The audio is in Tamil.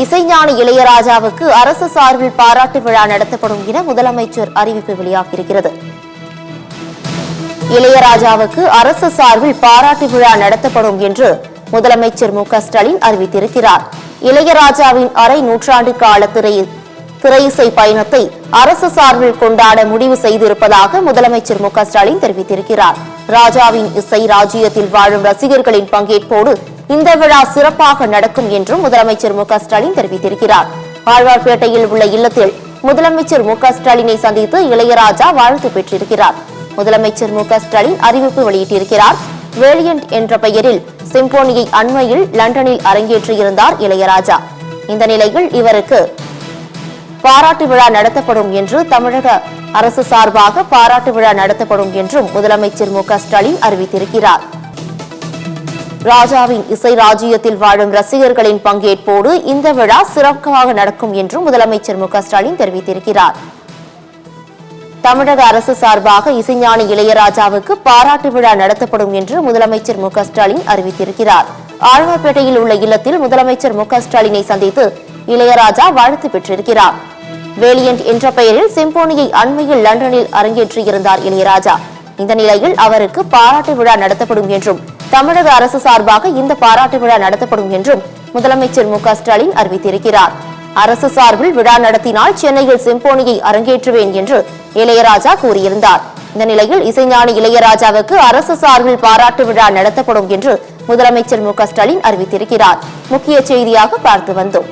இசைஞானி இளையராஜாவுக்கு அரசு சார்பில் பாராட்டு விழா நடத்தப்படும் என முதலமைச்சர் அறிவிப்பு வெளியாகியிருக்கிறது. இளையராஜாவுக்கு அரசு சார்பில் பாராட்டு விழா நடத்தப்படும் என்று முதலமைச்சர் மு.க.ஸ்டாலின் அறிவித்திருக்கிறார். இளையராஜாவின் அரை நூற்றாண்டு கால திரையிசை பயணத்தை அரசு சார்பில் கொண்டாட முடிவு செய்திருப்பதாக முதலமைச்சர் மு.க.ஸ்டாலின் தெரிவித்திருக்கிறார். ராஜாவின் இசை ராஜ்யத்தில் வாழும் ரசிகர்களின் பங்கேற்போடு இந்த விழா சிறப்பாக நடக்கும் என்றும் முதலமைச்சர் மு.க.ஸ்டாலின் தெரிவித்திருக்கிறார். ஆழ்வார்பேட்டையில் உள்ள இல்லத்தில் முதலமைச்சர் மு.க.ஸ்டாலினை சந்தித்து இளையராஜா வாழ்த்து பெற்றிருக்கிறார். முதலமைச்சர் மு.க.ஸ்டாலின் அறிவிப்பு வெளியிட்டிருக்கிறார். வேலியன்ட் என்ற பெயரில் சிம்போனியை அண்மையில் லண்டனில் அரங்கேற்றியிருந்தார் இளையராஜா. இந்த நிலையில் இவருக்கு பாராட்டு விழா நடத்தப்படும் என்று தமிழக அரசு சார்பாக பாராட்டு விழா நடத்தப்படும் என்றும் முதலமைச்சர் மு.க.ஸ்டாலின் அறிவித்திருக்கிறார். ராஜாவின் இசை ராஜ்யத்தில் வாழும் ரசிகர்களின் பங்கேற்போடு இந்த விழா சிறப்பாக நடக்கும் என்றும் முதலமைச்சர் மு.க.ஸ்டாலின் தெரிவித்திருக்கிறார். தமிழக அரசு சார்பாக இசைஞானி இளையராஜாவுக்கு பாராட்டு விழா நடத்தப்படும் என்று முதலமைச்சர் மு.க.ஸ்டாலின் அறிவித்திருக்கிறார். ஆழ்வார்பேட்டையில் உள்ள இல்லத்தில் முதலமைச்சர் மு.க.ஸ்டாலினை சந்தித்து இளையராஜா வாழ்த்து பெற்றிருக்கிறார். வேலியன்ட் என்ற பெயரில் சிம்போனியை அண்மையில் லண்டனில் அரங்கேற்றியிருந்தார் இளையராஜா. இந்த நிலையில் அவருக்கு பாராட்டு விழா நடத்தப்படும் என்றும் தமிழக அரசு சார்பாக இந்த பாராட்டு விழா நடத்தப்படும் என்றும் முதலமைச்சர் மு.க.ஸ்டாலின் அறிவித்திருக்கிறார். அரசு சார்பில் விழா நடத்தினால் சென்னையில் சிம்போனியை அரங்கேற்றுவேன் என்று இளையராஜா கூறியிருந்தார். இந்த நிலையில் இசைஞானி இளையராஜாவுக்கு அரசு சார்பில் பாராட்டு விழா நடத்தப்படும் என்று முதலமைச்சர் மு.க.ஸ்டாலின் அறிவித்திருக்கிறார். முக்கிய செய்தியாக பார்த்து வந்தோம்.